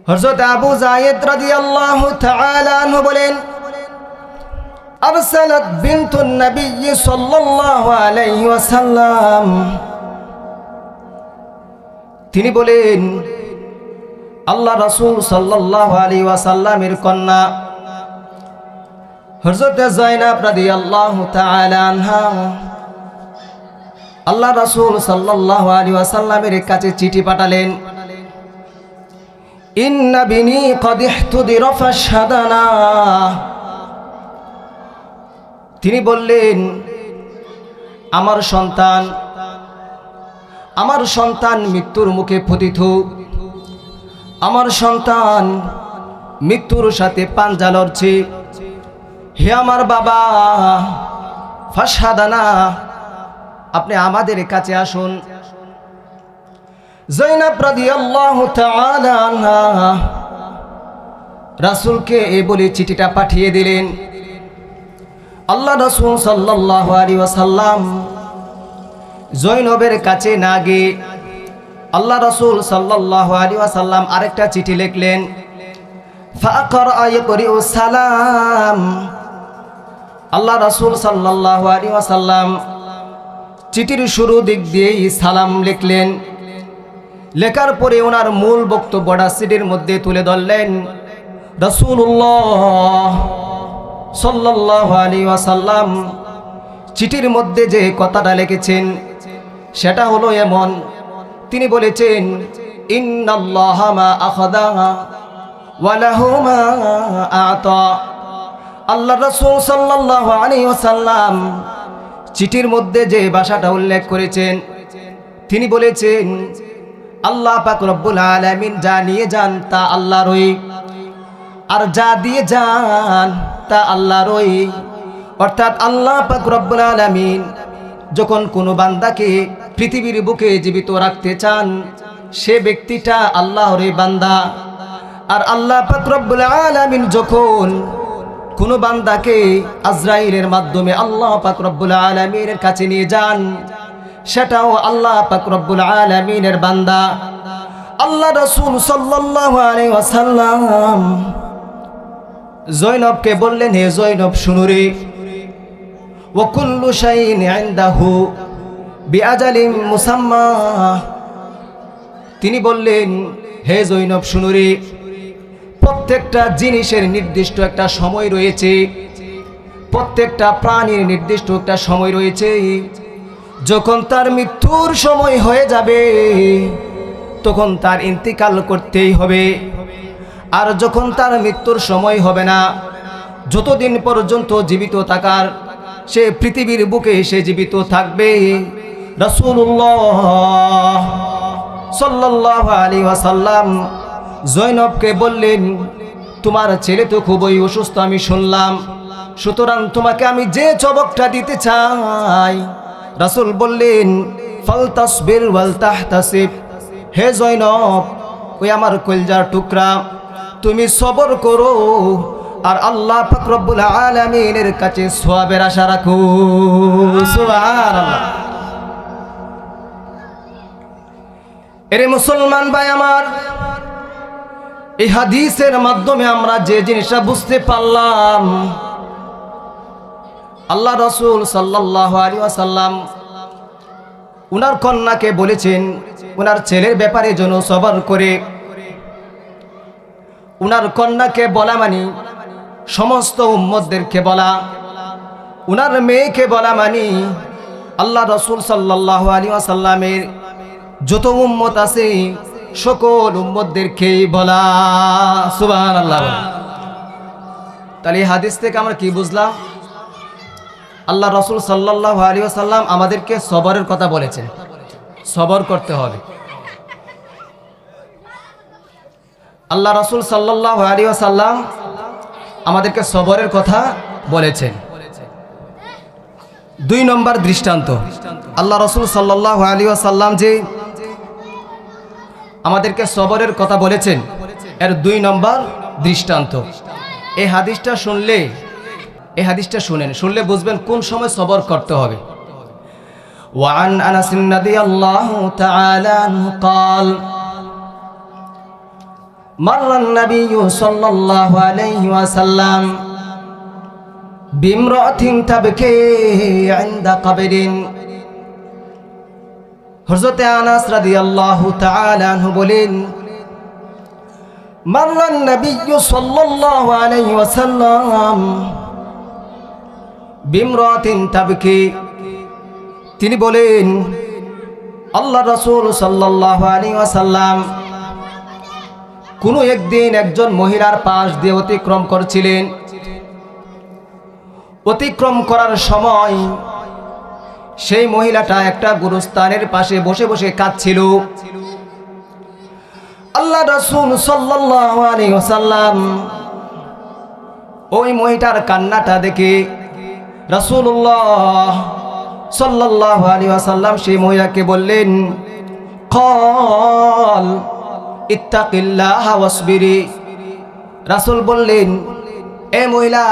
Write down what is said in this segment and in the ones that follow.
হযরত আবু যায়েদ রাদিয়াল্লাহু তাআলা আনহু বলেন, আরসালাত বিনতুন নবী সাল্লাল্লাহু আলাইহি ওয়াসাল্লাম, তিনি বলেন আল্লাহ রাসূল সাল্লাল্লাহু আলাইহি ওয়াসাল্লামের কন্যা হযরত যায়নাব রাদিয়াল্লাহু তাআলা আনহা আল্লাহ রাসূল সাল্লাল্লাহু আলাইহি ওয়াসাল্লামের কাছে চিঠি পাঠালেন, ইন্না বিনি ক্বাদ ইহতুদিরা ফাশহাদানা। তিনি বললেন, আমার সন্তান মৃত্যুর মুখে পতিত, আমার সন্তান মৃত্যুর সাথে পাঞ্জা লড়ছে। হে আমার বাবা, ফাশহাদানা, আপনি আমাদের কাছে আসুন। যায়নাব রাদিয়াল্লাহু তাআলা আনহা রাসূলকে এই বলে চিঠিটা পাঠিয়ে দিলেন। আল্লাহ রাসূল সাল্লাল্লাহু আলাইহি ওয়াসাল্লাম যায়নাবের কাছে না গিয়ে আল্লাহ রাসূল সাল্লাল্লাহু আলাইহি ওয়াসাল্লাম আরেকটা চিঠি লিখলেন, ফাআকরা ইয়াকরিউ সালাম। আল্লাহ রাসূল সাল্লাল্লাহু আলাইহি ওয়াসাল্লাম চিঠির শুরু দিক দিয়েই সালাম লিখলেন। লেখার পরে ওনার মূল বক্তব্যটা চিঠির মধ্যে তুলে ধরলেন। রাসূলুল্লাহ সাল্লাল্লাহু আলাইহি ওয়াসাল্লাম চিঠির মধ্যে যে কথাটা লিখেছেন সেটা হলো এমন, তিনি বলেছেন, ইন্নাল্লাহা মা আখাযা ওয়া লাহু মা আতা। আল্লাহ রাসূল সাল্লাল্লাহু আলাইহি ওয়াসাল্লাম চিঠির মধ্যে যে ভাষাটা উল্লেখ করেছেন, তিনি বলেছেন আল্লাহ পাক রব্বুল আলামিন যা নিয়ে যান তা আল্লাহরই, আর যা দিয়ে যান তা আল্লাহরই। অর্থাৎ আল্লাহ পাক রব্বুল আলামিন যখন কোনো বান্দাকে পৃথিবীর বুকে জীবিত রাখতে চান, সে ব্যক্তিটা আল্লাহরই বান্দা। আর আল্লাহ পাক রব্বুল আলামিন যখন কোনো বান্দাকে আজরাইলের মাধ্যমে আল্লাহ পাক রব্বুল আলামিনের কাছে নিয়ে যান, সেটাও আল্লাহ পাক রব্বুল আলামিনের বান্দা। আল্লাহ রাসূল সাল্লাল্লাহু আলাইহি ওয়াসাল্লাম যায়নাবকে বললেন, হে যায়নাব শুনো রে, ওয়া কুল্লু শাইইন ইনদাহু বিআজালিন মুসাম্মা। তিনি বললেন, হে যায়নাব শুনো রে, প্রত্যেকটা জিনিসের নির্দিষ্ট একটা সময় রয়েছে, প্রত্যেকটা প্রাণীর নির্দিষ্ট একটা সময় রয়েছে। যখন তার মৃত্যুর সময় হয়ে যাবে তখন তার ইন্তিকাল করতেই হবে। আর যখন তার মৃত্যুর সময় হবে না, যতদিন পর্যন্ত জীবিত থাকার সে পৃথিবীর বুকে সে জীবিত থাকবে। রাসূলুল্লাহ সাল্লাল্লাহু আলাইহি ওয়াসাল্লাম যায়নাবকে বললেন, তোমার ছেলে তো খুবই অসুস্থ আমি শুনলাম, সুতরাং তোমাকে আমি যে চবকটা দিতে চাই। রাসূল বললেন, ফালতাসবির ওয়াল তাহতাসিব। হে যায়নাব, ওই আমার কলিজার টুকরা, তুমি সবর করো আর আল্লাহ পাক রব্বুল আলামিনের কাছে সওয়াবের আশা রাখো। সুবহানাল্লাহ। এরে মুসলমান ভাই আমার, এই হাদিসের মাধ্যমে আমরা যে জিনিসটা বুঝতে পারলাম, আল্লাহ রাসূল সাল্লাল্লাহু আলাইহি ওয়াসাল্লাম উনার কন্যাকে বলেছেন উনার ছেলের ব্যাপারে যেন সবর করে। উনার কন্যাকে বলা মানে সমস্ত উম্মতদেরকে বলা, উনার মেয়েকে বলা মানে আল্লাহ রাসূল সাল্লাল্লাহু আলাইহি ওয়াসাল্লামের যত উম্মত আছে সকল উম্মতদেরকেই বলা। সুবহানাল্লাহ। তাহলে এই হাদিস থেকে আমরা কি বুঝলাম? আল্লাহ রাসূল সাল্লাল্লাহু আলাইহি ওয়াসাল্লাম আমাদেরকে সবরের কথা বলেছেন, সবর করতে হবে। আল্লাহ রাসূল সাল্লাল্লাহু আলাইহি ওয়াসাল্লাম আমাদেরকে সবরের কথা বলেছেন। 2 নম্বর দৃষ্টান্ত, আল্লাহ রাসূল সাল্লাল্লাহু আলাইহি ওয়াসাল্লাম যে আমাদেরকে সবরের কথা বলেছেন, এর 2 নম্বর দৃষ্টান্ত। এই হাদিসটা শুনলে, এই হাদিসটা শুনলে বুঝবেন কোন সময় সবর করতে হবে। ওয়ান আনাস রাদিয়াল্লাহু তাআলা আনহু قال মাররান নাবিয়্যু সাল্লাল্লাহু আলাইহি ওয়াসাল্লাম বিমরাতিন তাবকি ইনদা কবরিন। হযরত আনাস রাদিয়াল্লাহু তাআলা আনহু বলেন, মাররান নাবিয়্যু সাল্লাল্লাহু আলাইহি ওয়াসাল্লাম বিমরাতিন তাবকি। তিনি বলেন, আল্লাহ রাসূল সাল্লাল্লাহু আলাইহি ওয়াসাল্লাম কোনো একদিন একজন মহিলার পাশ দিয়ে অতিক্রম করছিলেন। অতিক্রম করার সময় সেই মহিলাটা একটা গুরুস্থানের পাশে বসে বসে কাঁদছিল। আল্লাহ রাসূল সাল্লাল্লাহু আলাইহি ওয়াসাল্লাম ওই মহিলার কান্নাটা দেখে রাসূলুল্লাহ সাল্লাল্লাহু আলাইহি ওয়াসাল্লাম সেই মহিলাকে বললেন, ক্বাল ইত্তাকিল্লাহা ওয়াসবিরি। রাসূল বললেন, এ মহিলা,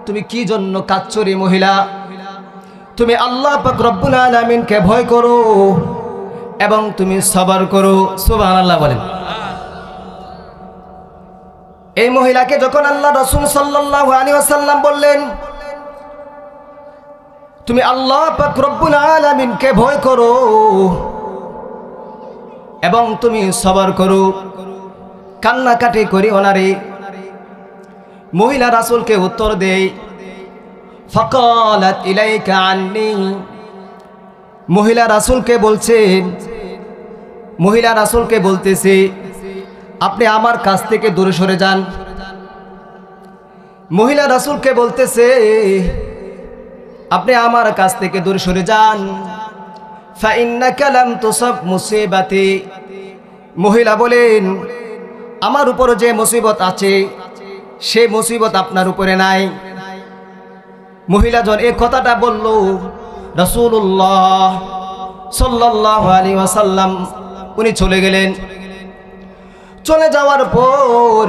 তুমি কি জন্য কাঁদছো রে মহিলা? তুমি আল্লাহ পাক রব্বুল আলামিনকে ভয় করো এবং তুমি সবর করো। সুবহানাল্লাহ বলেন। এই মহিলাকে যখন আল্লাহ রাসূল সাল্লাল্লাহু আলাইহি ওয়াসাল্লাম বললেন, তুমি আল্লাহ পাক রব্বুল আলামিনকে ভয় করো এবং তুমি সবর করো, কান্নাকাটি করি ওনারে, মহিলা রাসূলকে উত্তর দেয়, ফাকালাত ইলাইকা আন্নি। মহিলা রাসূলকে বলতেছে, আপনি আমার কাছ থেকে দূরে সরে যান। মহিলা রাসূলকে বলতেছে, আপনি আমার কাছ থেকে দূরে সরে যান। ফাইন্নাকা লাম তুসাব মুসিবাতি। মহিলা বলেন, আমার উপর যে মুসিবত আছে সে মুসিবত আপনার উপরে নাই। মহিলা যখন এই কথাটা বলল, রাসূলুল্লাহ সাল্লাল্লাহু আলাইহি ওয়াসাল্লাম উনি চলে গেলেন। চলে যাওয়ার পর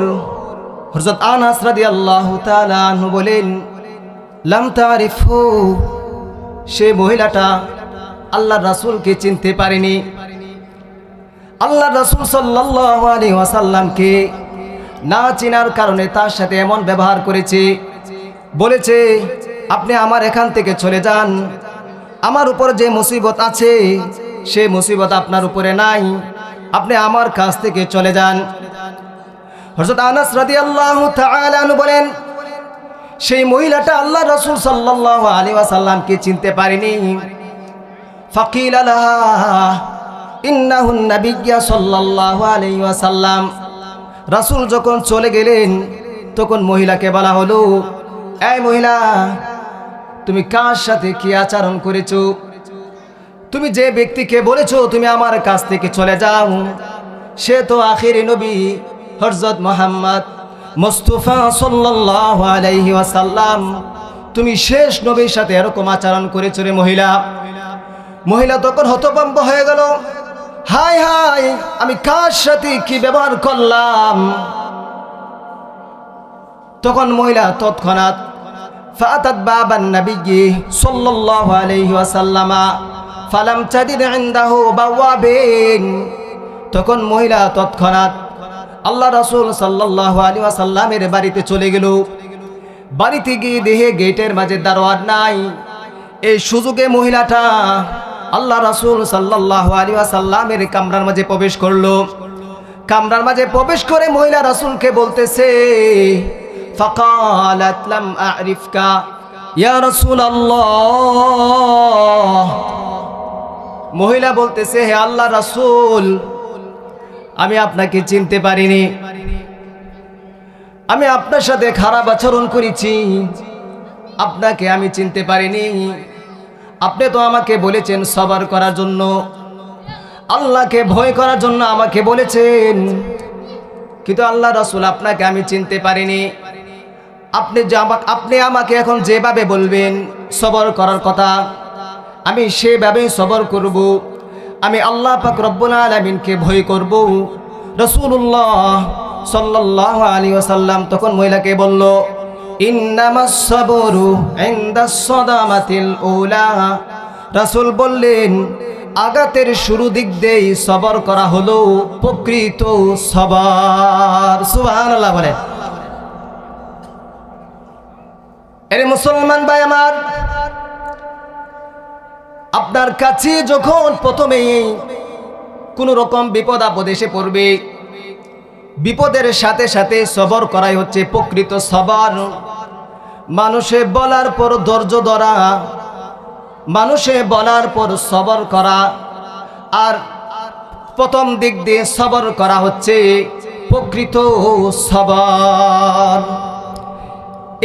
হযরত আনাস রাদিয়াল্লাহু তাআলা আনহু বলেন, লাম তারিফু। সে মহিলাটা আল্লাহর রাসূলকে চিনতে পারেনি। আল্লাহর রাসূল সাল্লাল্লাহু আলাইহি ওয়াসাল্লামকে না চিনার কারণে তার সাথে এমন ব্যবহার করেছে, বলেছে, আপনি আমার এখান থেকে চলে যান, আমার উপর যে মুসিবত আছে সে মুসিবত আপনার উপরে নাই, আপনি আমার কাছ থেকে চলে যান। হযরত আনাস রাদিয়াল্লাহু তাআলা আনহু বলেন, সেই মহিলাটা আল্লাহর রাসূল সাল্লাল্লাহু আলাইহি ওয়াসাল্লামকে চিনতে পারেনি। ফাকিলা লাহা ইন্নাহুন নাবিয়্যা সাল্লাল্লাহু আলাইহি ওয়াসাল্লাম। রাসূল যখন চলে গেলেন তখন মহিলাকে বলা হলো, এই মহিলা, তুমি কার সাথে কি আচরণ করেছো? তুমি যে ব্যক্তিকে বলেছো তুমি আমার কাছ থেকে চলে যাও, সে তো আখিরি নবী হযরত মুহাম্মদ মুস্তাফা সাল্লাল্লাহু আলাইহি ওয়াসাল্লাম। তুমি শেষ নবীর সাথে এরকম আচরণ করেছো রে মহিলা। মহিলা তখন হতভম্ব হয়ে গেল, হায় হায়, আমি কার সাথে কি ব্যবহার করলাম? তখন মহিলা তৎক্ষণাৎ ফাতাত বাবান নবী সাল্লাল্লাহু আলাইহি ওয়াসাল্লাম ফালাম তাজিদ ইনদাহু বাওয়াবিন। তখন মহিলা তৎক্ষণাৎ আল্লাহ রাসূল সাল্লাল্লাহু আলাইহি ওয়াসাল্লামের বাড়িতে চলে গেল। বাড়িতে গিয়ে দেখে গেটের মাঝে দারোয়ান নাই। এই সুযোগে মহিলাটা আল্লাহ রাসূল সাল্লাল্লাহু আলাইহি ওয়াসাল্লামের কামরার মাঝে প্রবেশ করলো। কামরার মাঝে প্রবেশ করে মহিলা রাসূলকে বলতেছে, ফাকালাত লাম আ'রিফকা ইয়া রাসূলুল্লাহ। মহিলা বলতেছে, হে আল্লাহ রাসূল, আমি আপনাকে চিনতে পারিনি, আমি আপনার সাথে খারাপ আচরণ করেছি, আপনাকে আমি চিনতে পারিনি। আপনি তো আমাকে বলেছেন সবর করার জন্য, আল্লাহকে ভয় করার জন্য আমাকে বলেছেন, কিন্তু আল্লাহ রাসূল আপনাকে আমি চিনতে পারিনি। আপনি আমাকে এখন যেভাবে বলবেন সবর করার কথা, আমি সেভাবেই সবর করব। আমি আল্লাহ পাক রব্বুল আলামিনকে ভয় করব। রাসূলুল্লাহ সাল্লাল্লাহু আলাইহি ওয়াসাল্লাম তখন মহিলাকে বলল, ইন্নামাস সাবরু ইনদাস সাদামাতিল উলা। রাসূল বললেন, আগাতের শুরু দিক দিয়েই সবর করা হলো প্রকৃত সবর। সুবহানাল্লাহ বলে। আরে মুসলমান ভাই আমার, আপনার কাছে যখন প্রথমেই কোন রকম বিপদ আপদ এসে পড়বে, বিপদের সাথে সাথে সবর করাই হচ্ছে প্রকৃত সবর। মানুষে বলার পর ধৈর্য ধরা, মানুষে বলার পর সবর করা, আর প্রথম দিক দিয়ে সবর করা হচ্ছে প্রকৃত সবর।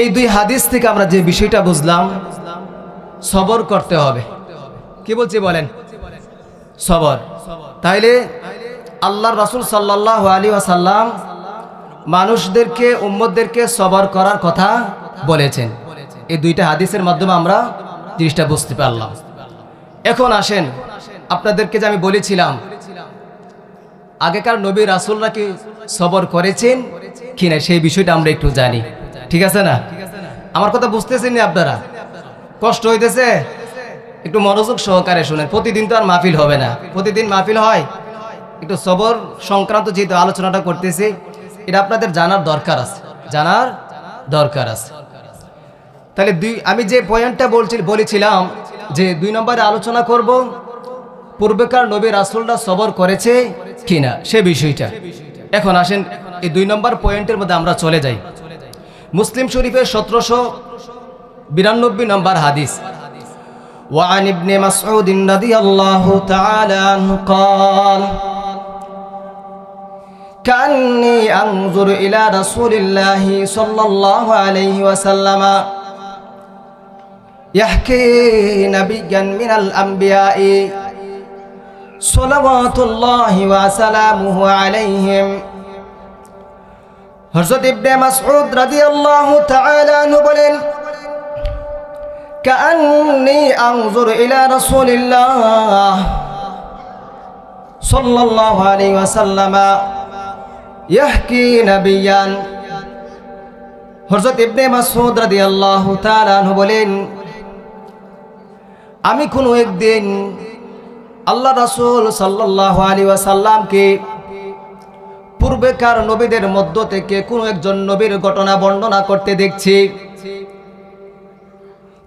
এই দুই হাদিস থেকে আমরা যে বিষয়টা বুঝলাম, সবর করতে হবে। কি বলছি বলেন? সবর। তাইলে আল্লাহর রাসূল সাল্লাল্লাহু আলাইহি ওয়াসাল্লাম মানুষদেরকে, উম্মতদেরকে সবর করার কথা বলেছেন। এই দুইটা হাদিসের মাধ্যমে আমরা জিনিসটা বুঝতে পারলাম। এখন আসেন, আপনাদেরকে যে আমি বলেছিলাম আগেকার নবী রাসূলরা কি সবর করেছেন কিনা সেই বিষয়টা আমরা একটু জানি। ঠিক আছে না? আমার কথা বুঝতেছেন না আপনারা? কষ্ট হইতেছে? একটু মনোযোগ সহকারে শুনেন। প্রতিদিন তো আর মাহফিল হবে না, প্রতিদিন মাহফিল হয়। একটু সবর সংক্রান্ত যেহেতু আলোচনাটা করতেছি, এটা আপনাদের জানার দরকার আছে, জানার দরকার আছে। তাহলে আমি যে পয়েন্টটা বলেছিলাম যে 2 নম্বরে আলোচনা করব পূর্বেকার নবী রাসূলরা সবর করেছে কিনা সে বিষয়টা। এখন আসেন এই 2 নম্বর পয়েন্টের মধ্যে আমরা চলে যাই। মুসলিম শরীফের 1792 নম্বর হাদিস, وعن ابن مسعود رضي الله تعالى عنه قال كأني أنظر إلى رسول الله صلى الله عليه وسلم يحكي نبيا من الأنبياء صلوات الله وسلامه عليهم। হযরত ইবনে মাসউদ রাদিয়াল্লাহু তাআলা আনহু বলেন, কাআন্নী আনজুরু ইলা রাসূলিল্লাহ সাল্লাল্লাহু আলাইহি ওয়াসাল্লাম ইয়াহকি নাবিয়ান। হযরত ইবনে মাসউদ রাদিয়াল্লাহু তাআলা আনহু বলেন, আমি কোনো একদিন আল্লাহ রাসূল সাল্লাল্লাহু আলাইহি ওয়াসাল্লামকে পূর্বেকার নবীদের মধ্য থেকে কোন একজন নবীর ঘটনা বর্ণনা করতে দেখছি।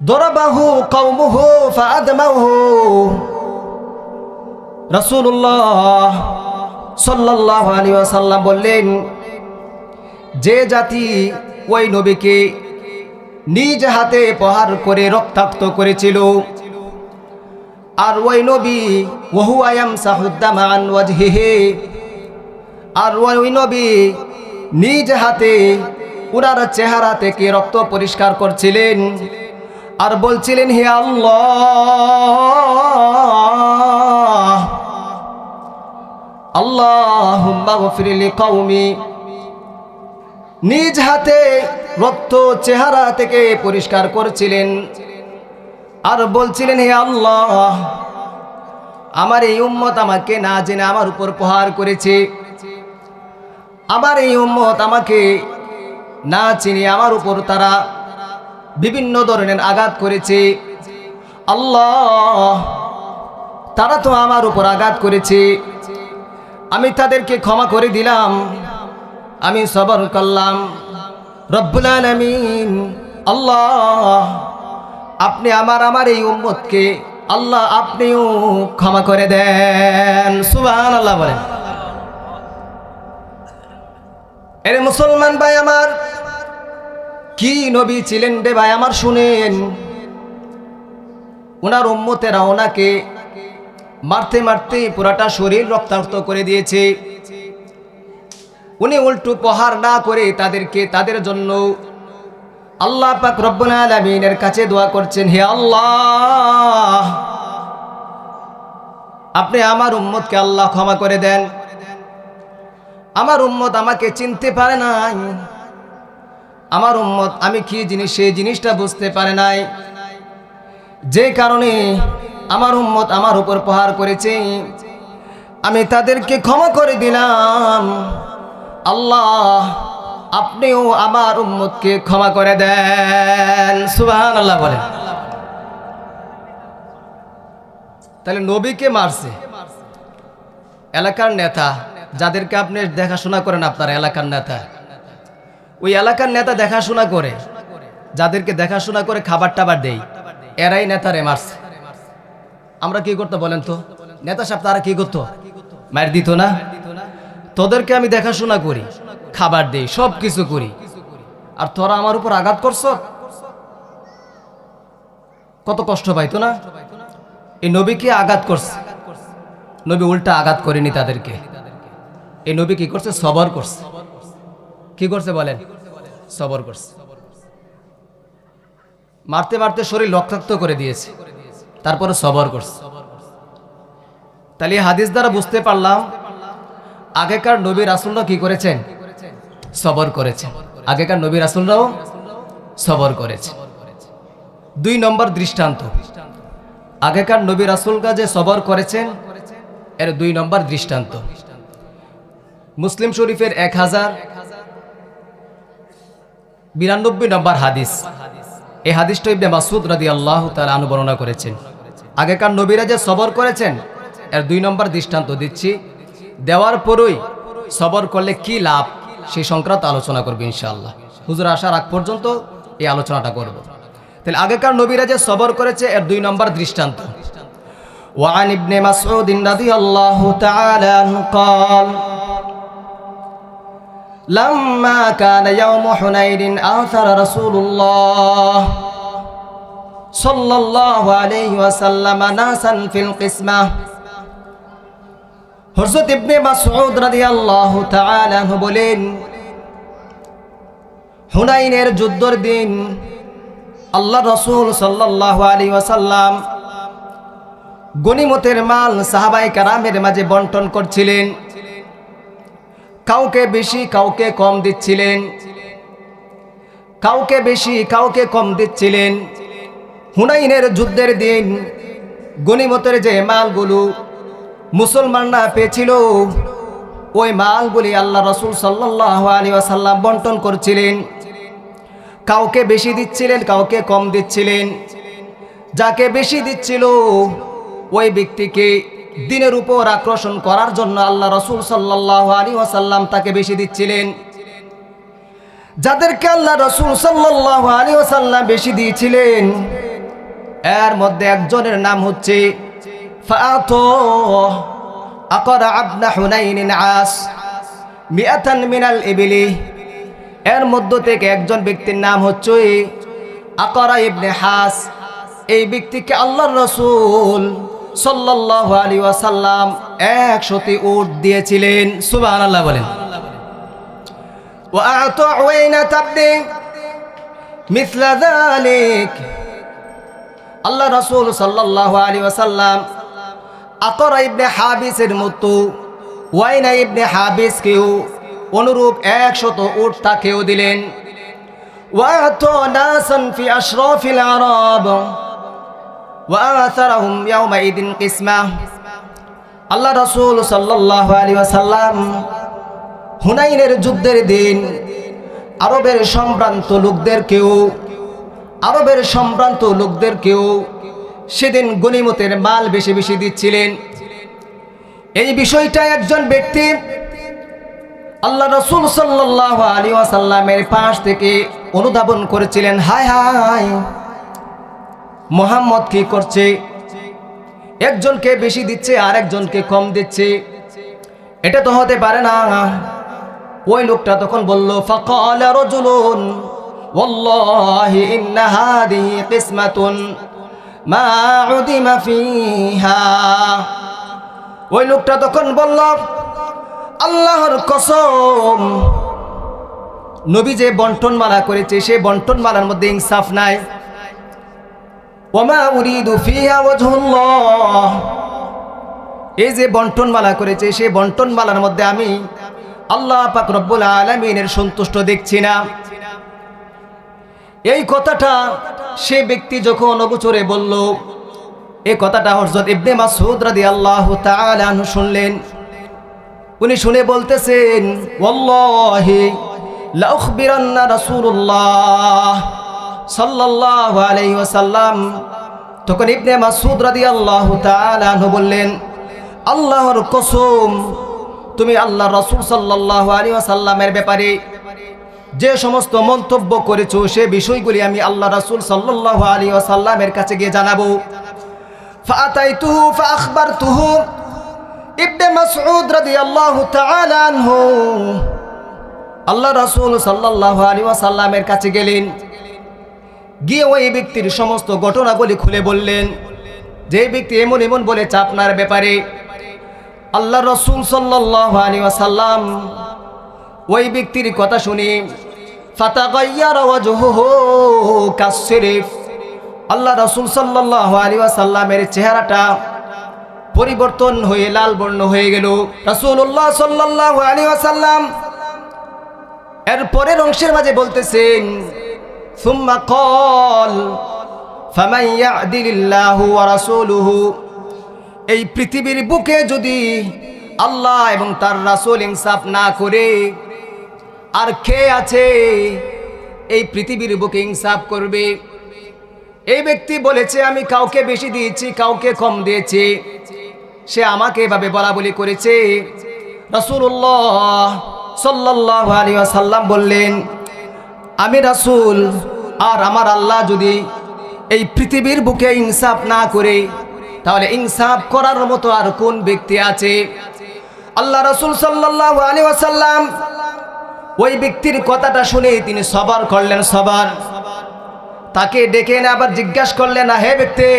দরাবাহু কওমুহু ফাআদমাহু। রাসূলুল্লাহ সাল্লাল্লাহু আলাইহি ওয়াসাল্লাম বললেন, যে জাতি ওই নবীকে নিজ হাতে প্রহার করে রক্তাক্ত করেছিল, আর ওই নবী ওয়াহুয়া ইয়ামসাহুদ্দামা আন ওয়াজহিহি, আর ওই নবী নিজ হাতে উনার চেহারা থেকে রক্ত পরিষ্কার করছিলেন আর বলছিলেন, হে আল্লাহ, আল্লাহুম্মা গফির লিকওমি। নিজ হাতে রক্ত চেহারা থেকে পরিষ্কার করছিলেন আর বলছিলেন, হে আল্লাহ, আমার এই উম্মত আমাকে না জেনে আমার উপর প্রহার করেছে, আমার এই উম্মত আমাকে না চিনে আমার উপর তারা বিভিন্ন ধরনের আঘাত করেছে। আল্লাহ, তারা তো আমার উপর আঘাত করেছে, আমি তাদেরকে ক্ষমা করে দিলাম, আমি সবর করলাম। রব্বুল আলামিন, আল্লাহ, আপনি আমার এই উম্মতকে আল্লাহ আপনিও ক্ষমা করে দেন। সুবহানাল্লাহ বলেন। এরে মুসলমান ভাই আমার, কি নবী ছিলেন রে ভাই আমার, শুনেন। ওনার উম্মতেরা ওনাকে মারতে মারতে পুরাটা শরীর রক্তাক্ত করে দিয়েছে। উনি উল্টো প্রহার না করে তাদের জন্য আল্লাহ পাক রব্বুল আলামিনের কাছে দোয়া করছেন, হে আল্লাহ, আপনি আমার উম্মতকে আল্লাহ ক্ষমা করে দেন। আমার উম্মত আমাকে চিনতে পারে নাই, আমার উম্মত আমি কি জিনিস সেই জিনিসটা বুঝতে পারে নাই, যে কারণে আমার উম্মত আমার উপর প্রহার করেছে, আমি তাদেরকে ক্ষমা করে দিলাম। আল্লাহ, আপনিও আমার উম্মতকে ক্ষমা করে দেন। সুবহানাল্লাহ বলেন। তাহলে নবীকে মারছে এলাকার নেতা, যাদেরকে আপনি দেখাশোনা করেন, আপনার এলাকার নেতা, ওই এলাকার নেতা দেখাশোনা করে, যাদেরকে দেখাশোনা করে খাবার টাবার দেই, এরাই নেতারে মারছে। আমরা কি করতে বলেন তো? নেতা সাহেব তারা কি করতো? মার দিত না? তোদেরকে আমি দেখাশোনা করি, খাবার দেই, সব কিছু করি, আর তোরা আমার উপর আঘাত করছ, কত কষ্ট পাইতো না? এই নবীকে আঘাত করছে, নবী উল্টা আঘাত করেনি তাদেরকে। এই নবী কি করছে? সবর করছে। কি করছে বলেন? সবর করছে। মারতে মারতে শরীর রক্তাক্ত করে দিয়েছে, তারপরে সবর করছে। তাহলে হাদিস দ্বারা বুঝতে পারলাম আগেকার নবী রাসূলরা কি করেছেন? সবর করেছেন। আগেকার নবী রাসূলরাও সবর করেছে। 2 নম্বর দৃষ্টান্ত, আগেকার নবী রাসূলরা যে সবর করেছেন এর 2 নম্বর দৃষ্টান্ত। মুসলিম শরীফের 1092 নম্বর হাদিস। এই হাদিসটা ইবনে মাসউদ রাদিয়াল্লাহু তাআলা আনহু বর্ণনা করেছেন। আগেকার নবীরা যে সবর করেছেন এর 2 নম্বর দৃষ্টান্ত দিচ্ছি। দেওয়ার পরই সবর করলে কি লাভ সেই সংক্রান্ত আলোচনা করব ইনশাআল্লাহ। হুজুর আসার আগ পর্যন্ত এই আলোচনাটা করব। তাহলে আগেকার নবীরা যে সবর করেছে এর 2 নম্বর দৃষ্টান্ত। ওয়ান ইবনে মাসউদ রাদিয়াল্লাহু তাআলা আনহু قال لما كان يوم حنين آثر رسول الله صلى الله عليه وسلم ناسا في القسمة। হযরত ইবনে মাসউদ রাদিয়াল্লাহু তাআলা আনহু বলেন, হুনাইনের যুদ্ধের দিন আল্লাহ রাসূল সাল্লাল্লাহু আলাইহি ওয়াসাল্লাম গনিমতের মাল সাহাবায়ে কেরামের মাঝে বন্টন করছিলেন। কাউকে বেশি কাউকে কম দিচ্ছিলেন, কাউকে বেশি কাউকে কম দিচ্ছিলেন। হুনাইনের যুদ্ধের দিন গনিমতের যে মালগুলো মুসলমানরা পেয়েছিল ওই মালগুলি আল্লাহ রাসূল সাল্লাল্লাহু আলাইহি ওয়াসাল্লাম বন্টন করছিলেন। কাউকে বেশি দিচ্ছিলেন, কাউকে কম দিচ্ছিলেন। যাকে বেশি দিচ্ছিল ওই ব্যক্তিকে দিনের উপর আকর্ষণ করার জন্য আল্লাহ রাসূল সাল্লাল্লাহু আলাইহি ওয়াসাল্লাম তাকে বেশি দিচ্ছিলেন। যাদেরকে আল্লাহ রাসূল সাল্লাল্লাহু আলাইহি ওয়াসাল্লাম বেশি দিয়েছিলেন এর মধ্যে একজনের নাম হচ্ছে ফাআতু আকরা ইবনে হুনাইন আস মিআতান মিনাল ইবলি। এর মধ্য থেকে একজন ব্যক্তির নাম হচ্ছে আকরা ইবনে হাস। এই ব্যক্তিকে আল্লাহর রাসূল সাল্লাল্লাহু আলাইহি ওয়াসাল্লাম 100টি উট দিয়েছিলেন। সুবহানাল্লাহ বলেন। ওয়া আ'তা উয়াইনা ইবনে মিছলা যালিক। আল্লাহ রাসূল সাল্লাল্লাহু আলাইহি ওয়াসাল্লাম আকরা ইবনে হাবিসের মতো ওয়াইনা ইবনে হাবিসকেও অনুরূপ 100 উট তাকেও দিলেন। ওয়া আ'তা নাসান ফি আশরাফিল আরব ওয়াআসারহুম ইয়াওমাইদিন কিসমা। আল্লাহ রাসূল সাল্লাল্লাহু আলাইহি ওয়াসাল্লাম হুনাইনের যুদ্ধের দিন আরবের সম্ভ্রান্ত লোকদেরকেও সেদিন গনিমতের মাল বেশি বেশি দিচ্ছিলেন। এই বিষয়টা একজন ব্যক্তি আল্লাহ রাসূল সাল্লাল্লাহু আলাইহি ওয়াসাল্লামের পাশ থেকে অনুধাবন করেছিলেন। হায় হায়, মুহাম্মদ কি করছে? একজনকে বেশি দিচ্ছে আর একজনকে কম দিচ্ছে, এটা তো হতে পারে না। ওই লোকটা তখন বলল, ফাকালা রাজুলুন ওয়াল্লাহি ইন্না হাদিহি কিসমাতুন মা উদিমা ফিহা। ওই লোকটা তখন বলল, আল্লাহর কসম, নবী যে বন্টনমালা করেছে সেই বন্টনমালার মধ্যে ইনসাফ নাই। ওয়ামা উরিদু ফিহা ওয়াজহুল্লাহ। এই যে বন্টনমালা করেছে সেই বন্টনমালার মধ্যে আমি আল্লাহ পাক রব্বুল আলামিনের সন্তুষ্ট দেখছি না। এই কথাটা সে ব্যক্তি যখন অগোচরে বলল, এই কথাটা হযরত ইবনে মাসউদ রাদিয়াল্লাহু তাআলা আনহু শুনলেন। উনি শুনে বলতেছেন, ওয়াল্লাহি লা উখবিরান্না রাসূলুল্লাহ সাল্লাল্লাহু আলাইহি ওয়াসাল্লাম তখন ইবনে মাসউদ রাদিয়াল্লাহু তাআলা আনহু বললেন, আল্লাহর কসম, তুমি আল্লাহ রাসূল সাল্লাল্লাহু আলাইহি ওয়াসাল্লামের ব্যাপারে যে সমস্ত মন্তব্য করেছো সে বিষয়গুলি আমি আল্লাহ রাসূল সাল্লাল্লাহু আলাইহি ওয়াসাল্লামের কাছে গিয়ে জানাবো। ফাআতাইতুহু ফাআখবারতুহু। ইবনে মাসউদ রাদিয়াল্লাহু তাআলা আনহু আল্লাহ রাসূল সাল্লাল্লাহু আলাইহি ওয়াসাল্লামের কাছে গেলেন, গিয়ে ওই ব্যক্তির সমস্ত ঘটনাগুলি খুলে বললেন, যে ব্যক্তি এমন এমন বলেছে আপনার ব্যাপারে। আল্লাহ রাসূল সাল্লাল্লাহু আলাইহি ওয়াসাল্লাম ওই ব্যক্তির কথা শুনে ফাতাগায়্যারা ওয়াজহুহু কাসসিরিফ, আল্লাহ রাসূল সাল্লাল্লাহু আলাইহি ওয়াসাল্লামের চেহারাটা পরিবর্তন হয়ে লাল বর্ণ হয়ে গেল। রাসূলুল্লাহ সাল্লাল্লাহু আলাইহি ওয়াসাল্লাম এর পরের অংশের মাঝে বলতেছেন, সুম্মা ক্বাল ফামান ইয়াদিলিল্লাহু ওয়া রাসূলুহু, এই পৃথিবীর বুকে যদি আল্লাহ এবং তার রাসূল ইনসাফ না করে আর কে আছে এই পৃথিবীর বুকে ইনসাফ করবে? এই ব্যক্তি বলেছে আমি কাউকে বেশি দিয়েছি, কাউকে কম দিয়েছি, সে আমাকে এভাবে বলা বলি করেছে। রাসূলুল্লাহ সাল্লাল্লাহু আলাইহি ওয়াসাল্লাম বললেন, আমি রাসূল আর আমার আল্লাহ যদি এই পৃথিবীর বুকে ইনসাফ না করে তাহলে ইনসাফ করার মতো আর কোন ব্যক্তি আছে? আল্লাহ রাসূল সাল্লাল্লাহু আলাইহি ওয়াসাল্লাম ওই ব্যক্তির কথাটা শুনে তিনি সবার করলেন, সবার। তাকে ডেকে এনে আবার জিজ্ঞাসা করলেন, না হে ব্যক্তি,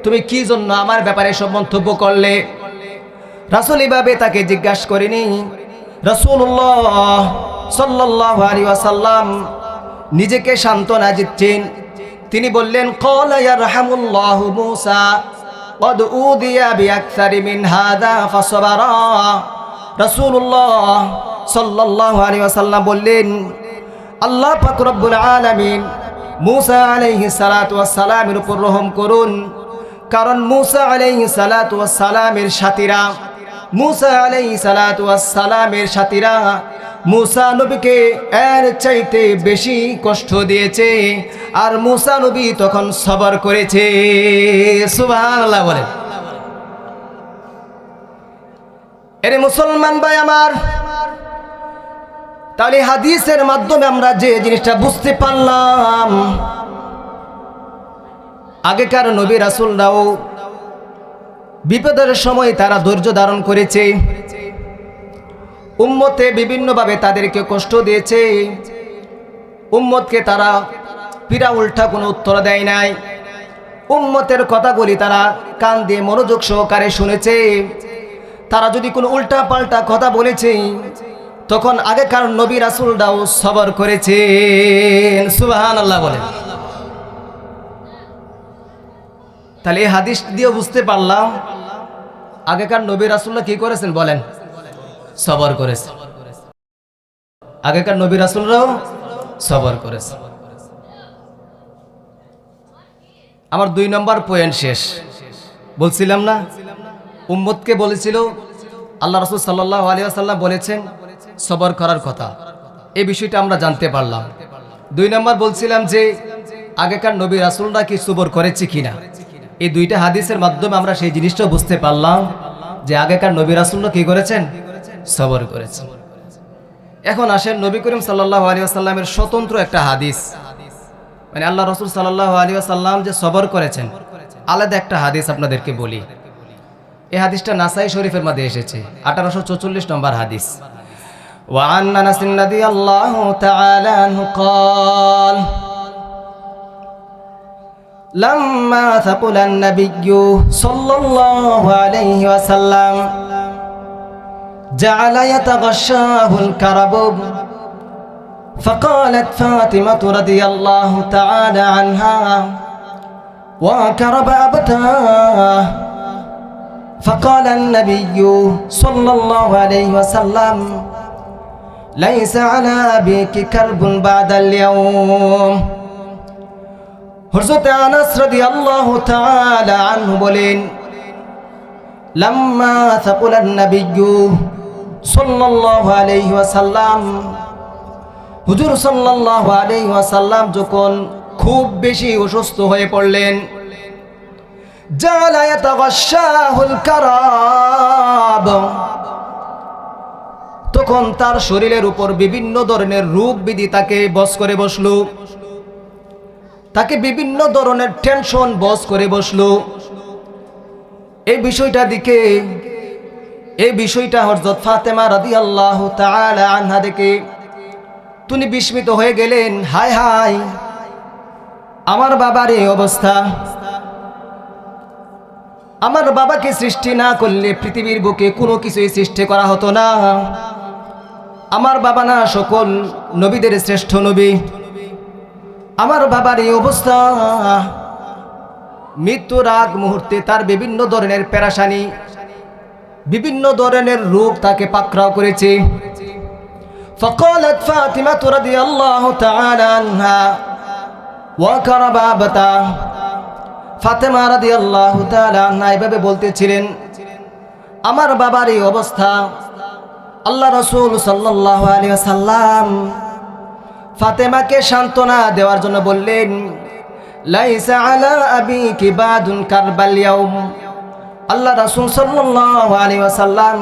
তুমি কি জন্য আমার ব্যাপারে সব মন্তব্য করলে? রাসূল এভাবে তাকে জিজ্ঞাসা করেনি। রাসূলুল্লাহ সাল্লাল্লাহু আলাইহি ওয়াসাল্লাম নিজেকে সান্ত্বনা দিচ্ছেন। তিনি বললেন, ক্বালা ইয়ারহামুল্লাহু মূসা ক্বাদ উদিয়া বিআকসারি মিন হাযা ফাসবারা। রাসূলুল্লাহ সাল্লাল্লাহু আলাইহি ওয়াসাল্লাম বললেন, আল্লাহ পাক রব্বুল আলামিন মূসা আলাইহিস সালাতু ওয়াস সালামের উপর রহম করুন, কারণ মূসা আলাইহিস সালাতু ওয়াস সালামের সাথীরা মূসা নবীকে এর চাইতে বেশি কষ্ট দিয়েছে, আর মূসা নবী তখন সবর করেছে। সুবহানাল্লাহ বলেন। এরে মুসলমান ভাই আমার, তাহলে হাদিসের মাধ্যমে আমরা যে জিনিসটা বুঝতে পারলাম, আগেকার নবী রাসূলরাও বিপদের সময় তারা ধৈর্য ধারণ করেছে, উম্মতে বিভিন্নভাবে তাদেরকে কষ্ট দিয়েছে, উম্মতকে তারা পিরা উল্টা কোনো উত্তর দেয় নাই, উম্মতের কথাগুলি তারা কান দিয়ে মনোযোগ সহকারে শুনেছে। তারা যদি কোনো উল্টা পাল্টা কথা বলেছে তখন আগেকার নবী রাসূলরাও সবর করেছেন। সুবহানাল্লাহ বলেন। তাহলে এই হাদিস দিয়ে বুঝতে পারলাম আগেকার নবী রাসূলরা কি করেছেন বলেন? সবর করেছেন। আগেকার নবী রাসূলরাও সবর করেছেন। আমার 2 নম্বর পয়েন্ট শেষ। বলছিলাম না, উম্মতকে বলেছিল আল্লাহ রাসূল সাল্লাল্লাহু আলাইহি ওয়াসাল্লাম বলেছেন সবর করার কথা। এই বিষয়টা আমরা জানতে পারলাম। 2 নম্বর বলছিলাম যে আগেকার নবী রাসূলরা কি সবর করেছে কিনা। এই 2টা হাদিসের মাধ্যমে আমরা সেই জিনিসটা বুঝতে পারলাম যে আগেকার নবী রাসূলরা কি করেছেন? সবর করেছেন। এখন আসেন নবী করিম সাল্লাল্লাহু আলাইহি ওয়াসাল্লামের স্বতন্ত্র একটা হাদিস, মানে আল্লাহ রাসূল সাল্লাল্লাহু আলাইহি ওয়াসাল্লাম যে সবর করেছেন আলাদা একটা হাদিস আপনাদেরকে বলি। এই হাদিসটা নাসাই শরীফের মধ্যে এসেছে, 1844 নম্বর হাদিস। وعن أنس رضي الله تعالى عنه قال لما ثقل النبي صلى الله عليه وسلم جعل يتغشاه الكرب فقالت فاطمة رضي الله تعالى عنها وكرب أبتاه فقال النبي صلى الله عليه وسلم ليس على أبيك كرب بعد اليوم। হযরত আনাস রাদিয়াল্লাহু তাআলা আনহু বলেন, লাম্মা সাকুলান নবিয়্যু সাল্লাল্লাহু আলাইহি ওয়াসাল্লাম, হুজুর সাল্লাল্লাহু আলাইহি ওয়াসাল্লাম যখন খুব বেশি অসুস্থ হয়ে পড়লেন, জালা ইয়াতাগাশশাহুল কারাব, তখন তার শরীরের উপর বিভিন্ন ধরনের রোগ ব্যাধি তাকে বশ করে বসলো, তাকে বিভিন্ন ধরনের টেনশন বশ করে বসলো। এই বিষয়টা হযরত ফাতেমা রাদিয়াল্লাহু তাআলা আনহা দেখে তিনি বিস্মিত হয়ে গেলেন। হায় হায়, আমার বাবার এই অবস্থা, আমার বাবাকে সৃষ্টি না করলে পৃথিবীর বুকে কোনো কিছুই সৃষ্টি করা হতো না। আমার বাবা না সকল নবীদের শ্রেষ্ঠ নবী, আমার বাবার এই অবস্থা। মৃত্যুর আগ মুহূর্তে তার বিভিন্ন ধরনের পেরেশানি, বিভিন্ন ধরনের রোগ তাকে পাকড়াও করেছে। فقالت فاطمة رضي الله تعالى عنها وكربابتا, ফাতেমা রাদিয়াল্লাহু তাআলা আনহা এভাবে বলতেছিলেন, আমার বাবার এই অবস্থা। আল্লাহ রাসূল সাল্লাল্লাহু আলাইহি ওয়াসাল্লাম ফাতেমাকে সান্ত্বনা দেওয়ার জন্য বললেন, লাইসা আলা আবিকি বাদুন কারবাল ইয়াউম। আল্লাহ রাসূল সাল্লাল্লাহু আলাইহি ওয়াসাল্লাম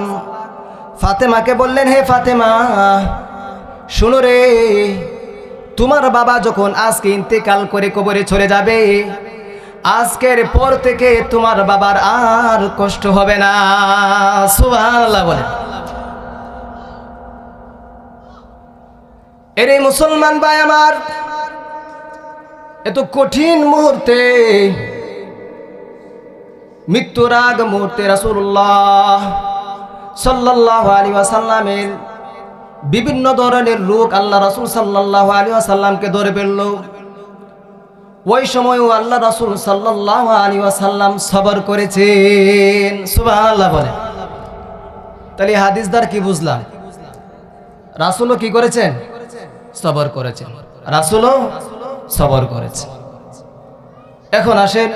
ফাতেমাকে বললেন, হে ফাতেমা, শুনো রে, তোমার বাবা যখন আজকে ইন্তেকাল করে কবরে চলে যাবে, আজকের পর থেকে তোমার বাবার আর কষ্ট হবে না। সুবহানাল্লাহ বলে। এর মুসলমান ভাই আমার, এত কঠিন মুহূর্তে, মৃত্যুর আগ মুহূর্তে রাসূলুল্লাহ সাল্লাল্লাহু আলাইহি ওয়াসাল্লামের বিভিন্ন ধরনের রোগ আল্লাহ রাসূল সাল্লাল্লাহু আলাইহি ওয়াসাল্লামকে ধরে ফেলল। ওই সময়ও আল্লাহ রাসূল সাল্লাল্লাহু আলাইহি ওয়াসাল্লাম সবর করেছেন। সুবহানাল্লাহ বলে। তাহলে হাদিস দ্বার কি বুঝলাম? রাসূলও কি করেছেন? সবর করেছেন। রাসূলও সবর করেছেন। এখন আসেন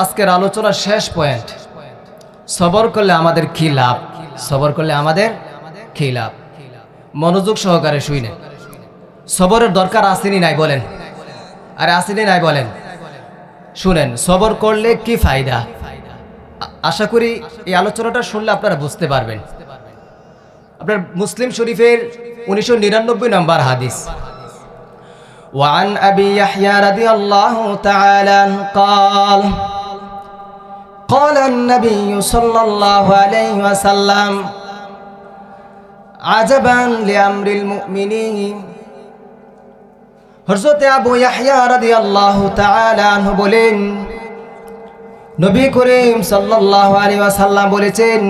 আজকের আলোচনার শেষ পয়েন্ট, সবর করলে আমাদের কি লাভ? সবর করলে আমাদের কি লাভ? মনোযোগ সহকারে শুনে। সবরের দরকার আসেনি নাই বলেন? আরে আসেনি নাই বলেন? শুনেন, সবর করলে কি ফায়দা? আশা করি এই আলোচনাটা শুনলে আপনারা বুঝতে পারবেন। আপনার মুসলিম শরীফের 1999 নম্বর হাদিস, وعن أبي يحيى رضي الله تعالى عنه قال قال النبي صلى الله عليه وسلم عجبا لأمر المؤمنين। হযরত আবু ইয়াহইয়া রাদিয়াল্লাহু তাআলা আনহু বলেন, নবী করিম সাল্লাল্লাহু আলাইহি ওয়াসাল্লাম বলেছেন,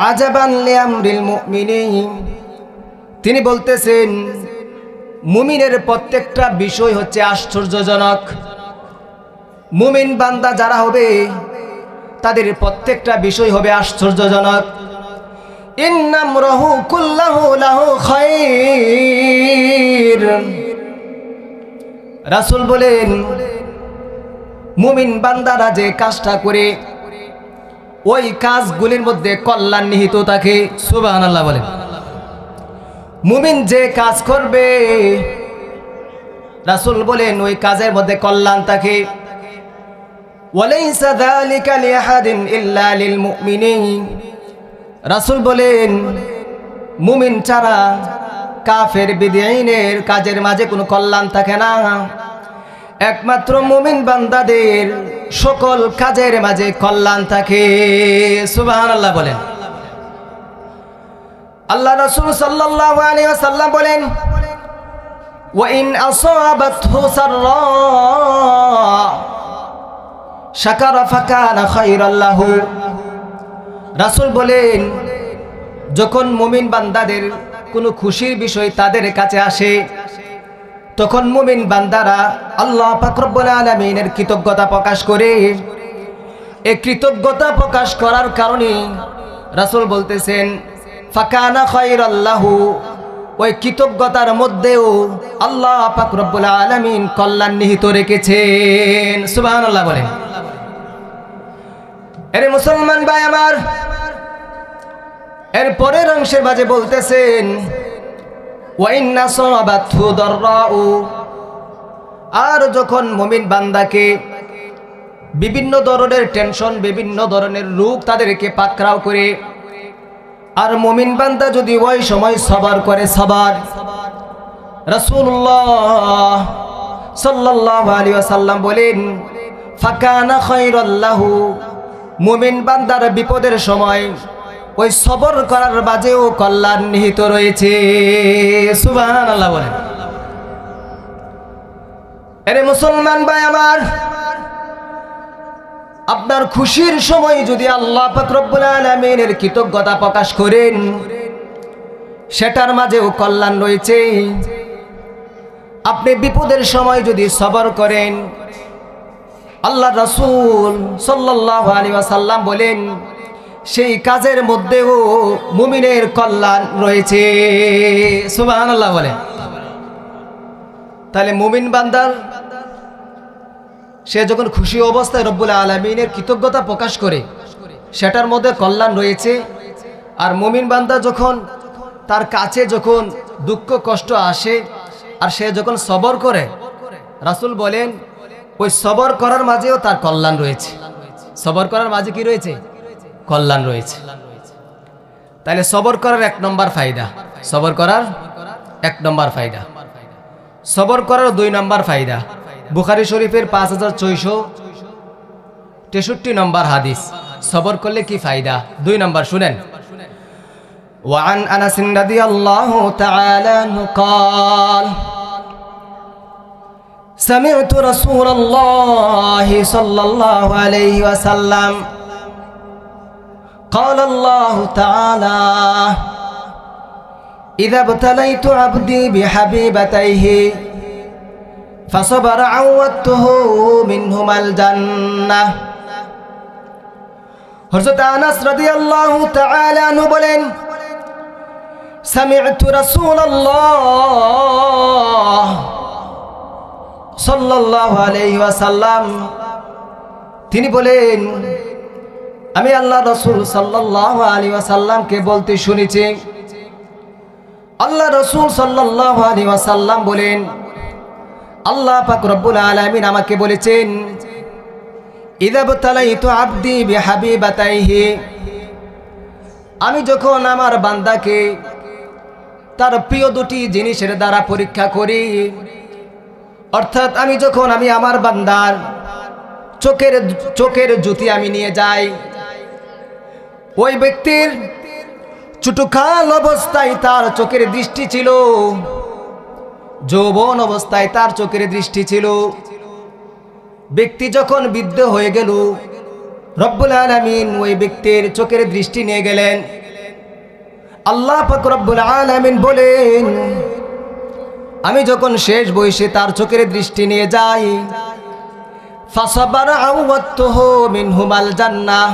আজাবান লিআমরিল মুমিনিন। তিনি বলতেছেন, মুমিনের প্রত্যেকটা বিষয় হচ্ছে আশ্চর্যজনক। মুমিন বান্দা যারা হবে তাদের প্রত্যেকটা বিষয় হবে আশ্চর্যজনক। ইন্নামরাহু কুল্লাহু লাহু খায়র। রাসূল বলেন, মুমিন বান্দারা যে কাজটা করে ওই কাজগুলির মধ্যে কল্যাণ নিহিত থাকে। সুবহানাল্লাহ বলেন। মুমিন যে কাজ করবে, রাসূল বলেন ওই কাজের মধ্যে কল্যাণ থাকে। ওয়ালাইসা যালিকা লিআহাদিন ইল্লা লিল মুমিনিন। রাসূল বলেন, মুমিন ছাড়া কাফের বিদঈনের কাজের মাঝে কোনো কল্যাণ থাকে না। একমাত্র মুমিন বান্দাদের সকল কাজের মাঝে কল্যাণ থাকে। সুবহানাল্লাহ বলেন। আল্লাহ রাসূল সাল্লাল্লাহু আলাইহি ওয়াসাল্লাম বলেন, ওয়া ইন আসাবাতহু সাররা শাকারা ফাকানা খায়রাল লাহু। রাসূল বলেন, যখন মুমিন বান্দাদের কোনো খুশির বিষয় তাদের কাছে আসে, তখন মুমিন বান্দারা আল্লাহ পাক রব্বুল আলামিনের কৃতজ্ঞতা প্রকাশ করে। এই কৃতজ্ঞতা প্রকাশ করার কারণে রাসূল বলতেছেন, ফাকানা খায়রাল লাহু। ওই কৃতজ্ঞতার মধ্যেও আল্লাহ পাক রব্বুল আলামিন কল্যাণ নিহিত রেখেছেন। সুবহানাল্লাহ বলেন। আরে মুসলমান ভাই আমার, এর পরের অংশের মাঝে বলতেছেন, ওয়া ইন্না সাবাতহু দাররাউ। আর যখন মুমিন বান্দাকে বিভিন্ন ধরনের টেনশন, বিভিন্ন ধরনের রোগ তাদেরকে পাকড়াও করে। আর মুমিন বান্দা যদি ওই সময় সবার করে, সবার, রাসূলুল্লাহ সাল্লাল্লাহু আলাইহি ওয়াসাল্লাম বলেন ফাকানা খায়রাল লাহু, মুমিন বান্দার বিপদের সময় ওই সবর করার বাজেও কল্যাণ নিহিত রয়েছে। সুবহানাল্লাহ বলেন। আরে মুসলমান ভাই আমার, আপনার খুশির সময় যদি আল্লাহ পাক রব্বুল আলামিনের কৃতজ্ঞতা প্রকাশ করেন, সেটার মাঝেও কল্যাণ রয়েছে। আপনি বিপদের সময় যদি সবর করেন, আল্লাহ রাসূল সাল্লাল্লাহু আলাইহি ওয়াসাল্লাম বলেন সেই কাজের মধ্যেও মুমিনের কল্যাণ রয়েছে। সুবহানাল্লাহ বলেন। তাহলে মুমিন বান্দার সে যখন খুশি অবস্থায় রব্বুল আলামিনের কৃতজ্ঞতা প্রকাশ করে, সেটার মধ্যে কল্যাণ রয়েছে। আর মুমিন বান্দা যখন তার কাছে যখন দুঃখ কষ্ট আসে আর সে যখন সবর করে, রাসূল বলেন ওই সবর করার মাঝেও তার কল্যাণ রয়েছে। সবর করার মাঝে কি রয়েছে? কল্যাণ রয়েছে। তাহলে সবর করার এক নম্বর ফায়দা, সবর করার এক নম্বর ফায়দা। সবর করার দুই নম্বর ফায়দা, বুখারী শরীফের ৫,৬৬৩ নম্বর হাদিস। সবর করলে কি ফায়দা? দুই নম্বর শুনেন। ওয়ান আনাস রাদিয়াল্লাহু তাআলা আনহু قال سمعت رسول الله صلى الله عليه وسلم قال الله تعالى إذا ابتليت عبدي بحبيبتيه فصبر عودته منهما الجنة। হযরত আনাস রাদিয়াল্লাহু তাআলা আনহু বলেন সামি'তু রাসূলুল্লাহ সাল্লাল্লাহু আলাইহি ওয়াসাল্লাম, তিনি বলেন আমি আল্লাহ রাসূল সাল্লাল্লাহু আলাইহি ওয়াসাল্লামকে বলতে শুনেছি। আল্লাহ রাসূল সাল্লাল্লাহু আলাইহি ওয়াসাল্লাম বলেন আল্লাহ পাক রব্বুল আলামিন আমাকে বলেছেন ইযা বতালাইতু আবদি বিহাবিবাতাইহি, আমি যখন আমার বান্দাকে তার প্রিয় দুটি জিনিসের দ্বারা পরীক্ষা করি, অর্থাৎ আমি যখন আমার বান্দার চোখের জ্যোতি আমি নিয়ে যাই, ওই ব্যক্তির চুটুকাল অবস্থায় তার চোখের দৃষ্টি ছিল, যৌবন অবস্থায় তার চোখের দৃষ্টি ছিল, ব্যক্তি যখন বৃদ্ধ হয়ে গেল রব্বুল আলামিন ওই ব্যক্তির চোখের দৃষ্টি নিয়ে গেলেন। আল্লাহ পাক রব্বুল আলামিন বলেন আমি যখন শেষ বয়সে তার চোখের দৃষ্টি নিয়ে যাই, ফাসাবারা আওয়াতুহু মিনহুমাল জান্নাহ,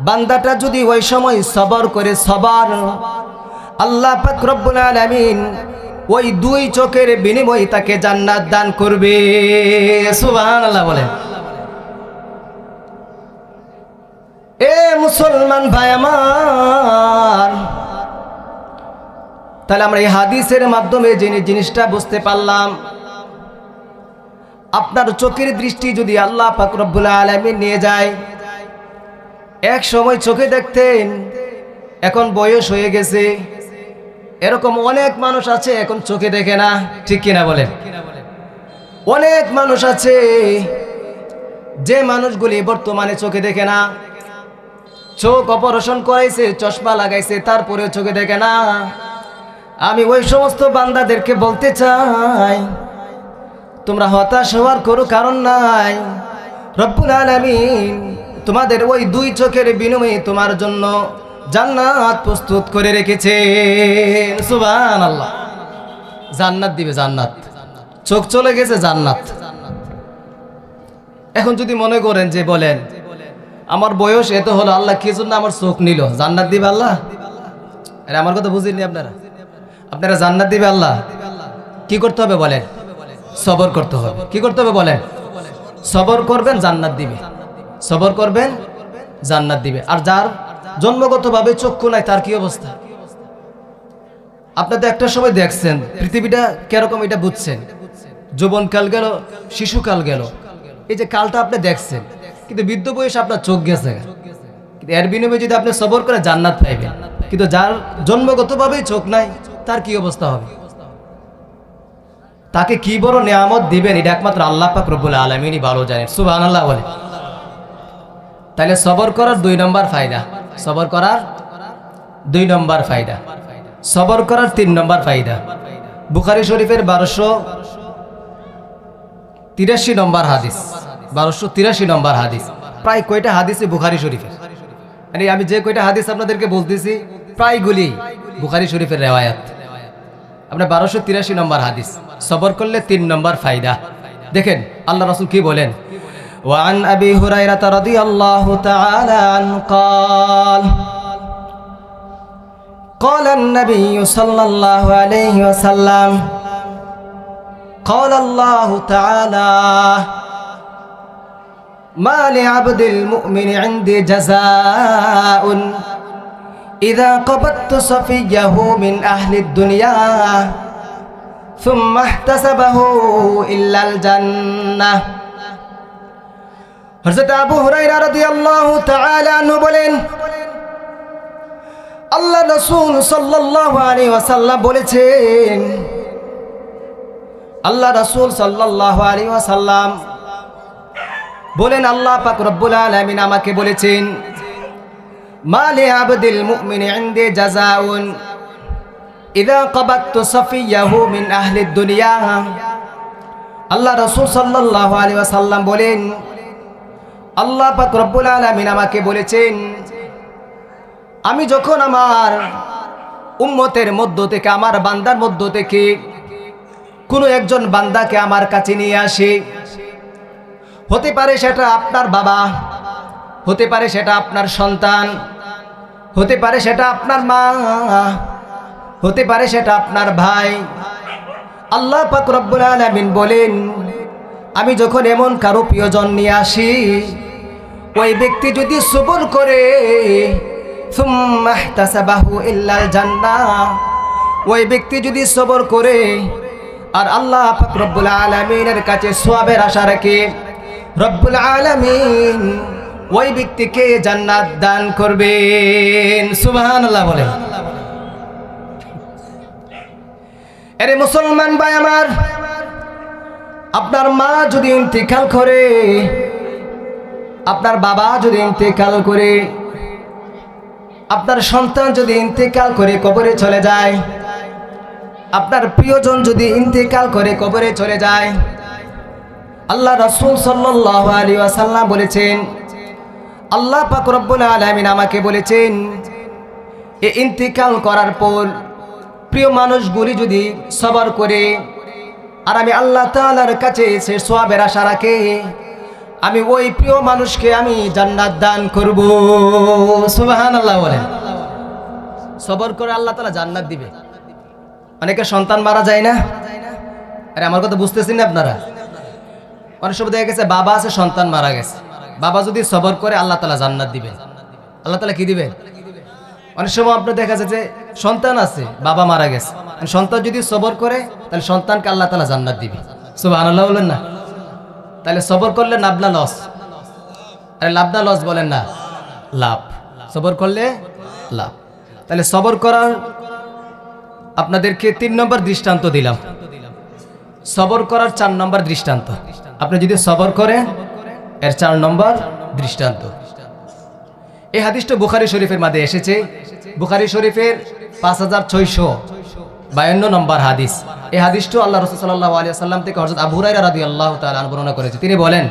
বান্দাটা যদি ওই সময় সবর করে, সবার, আল্লাহ পাক রব্বুল আলামিন ওই দুই চোখের বিনিময়ে তাকে জান্নাত দান করবে। সুবহানাল্লাহ বলেন। এ মুসলমান ভাই আমার, তাহলে আমরা এই হাদিসের মাধ্যমে যে জিনিসটা বুঝতে পারলাম, আপনার চোখের দৃষ্টি যদি আল্লাহ পাক রব্বুল আলামিন নিয়ে যায়, এক সময় চোখে দেখতেন, এখন বয়স হয়ে গেছে, এরকম অনেক মানুষ আছে এখন চোখে দেখে না, ঠিক কিনা বলেন? অনেক মানুষ আছে যে মানুষগুলি বর্তমানে চোখে দেখে না, চোখ অপারেশন করাইছে, চশমা লাগাইছে, তারপরেও চোখে দেখে না। আমি ওই সমস্ত বান্দাদেরকে বলতে চাই তোমরা হতাশ হওয়ার কোনো কারণ নাই। রব্বুল আলামিন তোমাদের ওই দুই চোখের বিনিময়ে তোমার জন্য জান্নাত প্রস্তুত করে রেখেছে। সুবহানাল্লাহ। জান্নাত দিবে, জান্নাত। চোখ চলে গেছে, জান্নাত। এখন যদি মনে করেন যে বলেন আমার বয়স এত হলো, আল্লাহ কি জন্য আমার চোখ নিল, জান্নাত দিবে আল্লাহ? আরে আমার কথা বুঝেননি আপনারা জান্নাত দিবে আল্লাহ? কি করতে হবে বলেন? সবর করতে হবে। কি করতে হবে বলেন? সবর করবেন, জান্নাত দিবে। সবর করবেন, জান্নাত দিবে। আর যার জন্মগতভাবে চক্ষু নাই তার কি অবস্থা? আপনাদের একটা সময় দেখছেন পৃথিবীটা কিরকম, এটা বুঝছেন। যৌবনকাল গেল, শিশুকাল গেল, এই যে কালটা আপনি দেখছেন, কিন্তু বৃদ্ধ বয়সে আপনার চোখ গেছে, কিন্তু এর বিনিময়ে যদি আপনি সবর করে জান্নাত পাইবেন। কিন্তু যার জন্মগতভাবেই চোখ নাই, তার কি অবস্থা হবে? তাকে কি বড় নিয়ামত দিবেন এটা একমাত্র আল্লাহ পাক রব্বুল আলামিনই ভালো জানেন। সুবহানাল্লাহ বলে। তাহলে সবর করার 2 নম্বর ফায়দা, সবর করার 2 নম্বর ফায়দা, সবর করার 3 নম্বর ফায়দা। বুখারী শরীফের 1283 নম্বর হাদিস, 1283 নম্বর হাদিস। প্রায় কয়টা হাদিসে বুখারী শরীফের, মানে আমি যে কয়টা হাদিস আপনাদেরকে বলতেছি প্রায়গুলি বুখারী শরীফের রেওয়ায়াত। আপনার 1283 নম্বর হাদিস, সবর করলে 3 নম্বর ফায়দা। দেখেন আল্লাহ রাসূল কি বলেন, وعن أبي هريرة رضي الله تعالى عنه قال قال النبي صلى الله عليه وسلم قال الله تعالى ما لعبد المؤمن عندي جزاء إذا قبضت صفيه من أهل الدنيا ثم احتسبه إلا الجنة। হযরত আবু হুরায়রা রাদিয়াল্লাহু তাআলা আনহু বলেন, আল্লাহ রাসূল সাল্লাল্লাহু আলাইহি ওয়াসাল্লাম বলেছেন, আল্লাহ রাসূল সাল্লাল্লাহু আলাইহি ওয়াসাল্লাম বলেন, আল্লাহ পাক রব্বুল আলামিন আমাকে বলেছেন, মা লিআবদিল মুমিনি ইনদি জাযাউন ইযা ক্বাবাতু সাফিয়াহু মিন আহলিদ দুনিয়া। আল্লাহ রাসূল সাল্লাল্লাহু আলাইহি ওয়াসাল্লাম বলেন, আল্লাহ পাক রব্বুল আলামিন আমাকে বলেছেন, আমি যখন আমার উম্মতের মধ্য থেকে, আমার বান্দার মধ্য থেকে কোনো একজন বান্দাকে আমার কাছে নিয়ে আসি, হতে পারে সেটা আপনার বাবা, হতে পারে সেটা আপনার সন্তান, হতে পারে সেটা আপনার মা, হতে পারে সেটা আপনার ভাই। আল্লাহ পাক রব্বুল আলামিন বলেন, আমি যখন এমন কারো প্রিয়জন নিয়ে আসি, ওই ব্যক্তি যদি সবর করে, সুম্মা ইহতাসাবাহু ইল্লাল জান্নাহ, ওই ব্যক্তি যদি সবর করে আর আল্লাহ পাক রব্বুল আলামিনের কাছে সওয়াবের আশা রাখে, রব্বুল আলামিন ওই ব্যক্তিকে জান্নাত দান করবেন। সুবহানাল্লাহ বলেন। আরে মুসলমান ভাই আমার, আপনার মা যদি ইন্তেকাল করে, আপনার বাবা যদি ইন্তেকাল করে, আপনার সন্তান যদি ইন্তেকাল করে কবরে চলে যায়, আপনার প্রিয়জন যদি ইন্তেকাল করে কবরে চলে যায়, আল্লাহ রাসূল সাল্লাল্লাহু আলাইহি ওয়াসাল্লাম বলেছেন, আল্লাহ পাক রব্বুল আলামিন আমাকে বলেছেন, এই ইন্তেকাল করার পর প্রিয় মানুষগুলি যদি সবর করে আর আমি আল্লাহ তাআলার কাছে সে সওয়াবের আশা রাখে, আমি ওই প্রিয় মানুষকে আমি জান্নাত দান করব। সুবহানাল্লাহ বলেন। সবর করে আল্লাহ তাআলা জান্নাত দিবে। অনেকে সন্তান মারা যায় না, আরে আমার কথা বুঝতেছেন না আপনারা? অনেক সময় দেখা গেছে বাবা আছে, সন্তান মারা গেছে, বাবা যদি সবর করে আল্লাহ তাআলা জান্নাত দিবেন। আল্লাহ তাআলা কি দিবেন? অনেক সময় আপনার দেখা যায় যে সন্তান আছে, বাবা মারা গেছে, সন্তান যদি সবর করে তাহলে সন্তানকে আল্লাহ তাআলা জান্নাত দিবে। সুবহানাল্লাহ বলেন না? তাহলে সবর করলে লাভ না লস? আরে লাভ না লস বলেন না? লাভ। সবর করলে লাভ। তাহলে সবর করার আপনাদেরকে 3 নম্বর দৃষ্টান্ত দিলাম। সবর করার 4 নম্বর দৃষ্টান্ত, আপনি যদি সবর করেন এর 4 নম্বর দৃষ্টান্ত। এই হাদিসটা বুখারী শরীফের মধ্যে এসেছে, বুখারী শরীফের 5652 নম্বর হাদিস। এই হাদিসটা আল্লাহ রাসূল সাল্লাল্লাহু আলাইহি ওয়াসাল্লাম থেকে হযরত আবু হুরায়রা রাদিয়াল্লাহু তাআলা আনহু বর্ণনা করেছে। তিনি বলেন,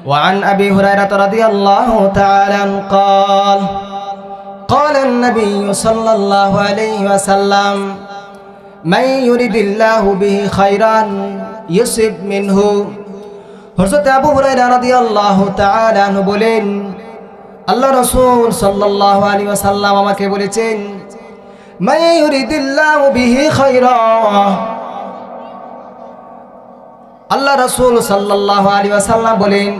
ওয়ান আবি হুরায়রা রাদিয়াল্লাহু তাআলা قال قال النبي صلى الله عليه وسلم من يريد الله به خيرا يصب منه। হযরত আবু হুরায়রা রাদিয়াল্লাহু তাআলা আনহু বলেন, আল্লাহ রাসূল সাল্লাল্লাহু আলাইহি ওয়াসাল্লাম আমাকে বলেছেন, মান ইউরিদিল্লাহু বিহি খায়রা। আল্লাহ রাসূল সাল্লাল্লাহু আলাইহি ওয়াসাল্লাম বলেন,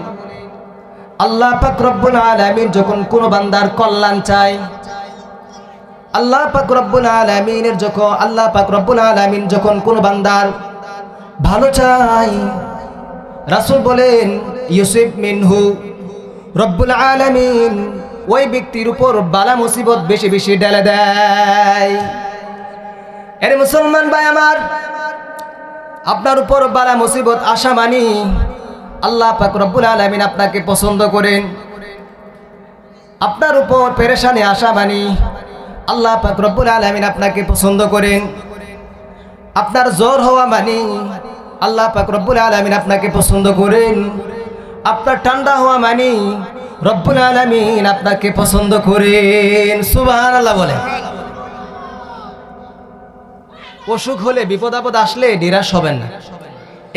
আল্লাহ পাক রব্বুল আলামিন যখন কোন বান্দার কল্যাণ চায়, আল্লাহ পাক রব্বুল আলামিন যখন কোন বান্দার ভালো চায়, রাসূল বলেন ইউসিব মিনহু, রব্বুল আলামিন ওই ব্যক্তির উপর বালা মুসিবত বেশি বেশি ঢেলে দেয়। এর মুসলমান ভাই আমার, আপনার উপর বালা মুসিবত আসা মানি আল্লাহ পাক রব্বুল আলামিন আপনাকে পছন্দ করেন। আপনার উপর পেরেশানি আসা মানি আল্লাহ পাক রব্বুল আলামিন আপনাকে পছন্দ করেন। আপনার জ্বর হওয়া মানি আল্লাহ পাক রব্বুল আলামিন আপনাকে পছন্দ করেন। আপনার ঠান্ডা হওয়া মানি রব্বুল আলামিন আপনাকে পছন্দ করেন। সুবহানাল্লাহ বলেন। অসুখ হলে বিপদ আপদ আসলে নিরাশ হবেন না।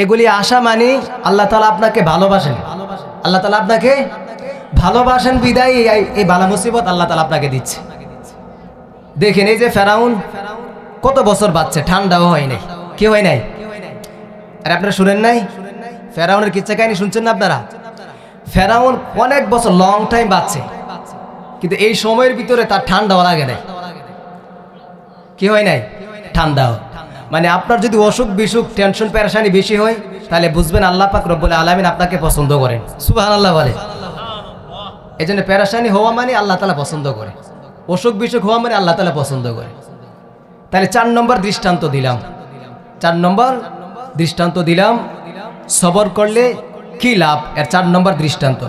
এগুলি আশা মানি আল্লাহ তাআলা আপনাকে ভালোবাসেন। আল্লাহ তাআলা আপনাকে ভালোবাসেন বিদায় এই বালা মুসিবত আল্লাহ তাআলা আপনাকে দিচ্ছে। দেখেন এই যে ফেরাউন কত বছর বাঁচছে, ঠান্ডাও হয় নাই, কি হয় নাই? আর আপনারা শুনেন নাই ফেরাউনের কিচ্ছা কাহিনী শুনছেন না আপনারা? ফেরাউন অনেক বছর লং টাইম বাঁচছে, কিন্তু এই সময়ের ভিতরে তার ঠান্ডাও লাগে নাই। কি হয় নাই? ঠান্ডাও। মানে আপনার যদি অসুখ বিসুখ টেনশন পেরেশানি বেশি হয় তাহলে বুঝবেন আল্লাহ পাক রব্বুল আলামিন আপনাকে পছন্দ করেন। সুবহানাল্লাহ বলে। এই জন্য পেরেশানি হওয়া মানে আল্লাহ তাআলা পছন্দ করে, অসুখ বিসুখ হওয়া মানে আল্লাহ তাআলা পছন্দ করে। তাহলে 4 নম্বর দৃষ্টান্ত দিলাম, 4 নম্বর দৃষ্টান্ত দিলাম সবর করলে কি লাভ। এর 4 নম্বর দৃষ্টান্ত,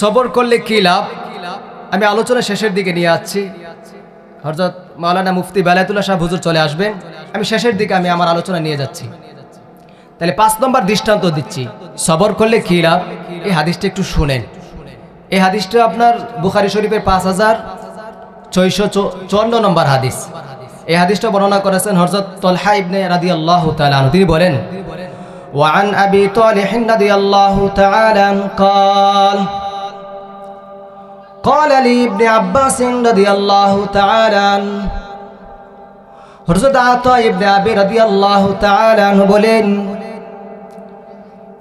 সবর করলে কি লাভ। আমি আলোচনা শেষের দিকে নিয়ে আসছি। হযরত মাওলানা মুফতি বেলায়েতুল্লাহ সাহেব হুজুর চলে আসবেন, আমি শেষের দিকে আমি আমার আলোচনা নিয়ে যাচ্ছি। তাহলে 5 নম্বর দৃষ্টান্ত দিচ্ছি, সবর করলে কি লাভ। এই হাদিসটা একটু শুনেন। এই হাদিসটা আপনার বুখারী শরীফের 5654 নম্বর হাদিস। এই হাদিসটা বর্ণনা করেছেন হযরত তালহা ইবনে রাদিয়াল্লাহু তাআলা আনহু। তিনি বলেন, وعن أبي طالح رضي الله تعالى عنه قال لي ابن عباس رضي الله تعالى عنه হযরত আতা ইবনে আবি রাদিয়াল্লাহু তাআলা আনহু বলেন,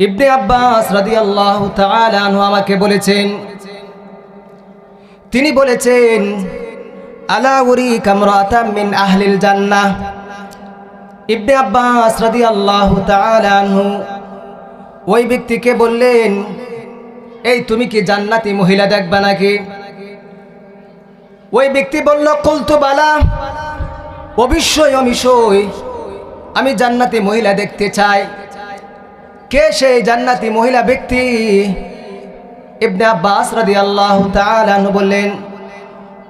ইবনে আব্বাস রাদিয়াল্লাহু তাআলা আনহু আমাকে বলেছেন, তিনি বলেছেন, আলা উরিকা ইমরাতাম মিন আহলিল জান্নাহ। ইবনে আব্বাস রাদিয়াল্লাহু তাআলা আনহু ওই ব্যক্তিকে বললেন, এই তুমি কি জান্নাতি মহিলা দেখবা নাকি? ওই ব্যক্তি বলল, কুলতু বালা, অবশ্যই আমি জান্নাতি মহিলা দেখতে চাই। কে সেই জান্নাতি মহিলা ব্যক্তি? ইবনে আব্বাস রাদিয়াল্লাহু তাআলা আনহু বললেন,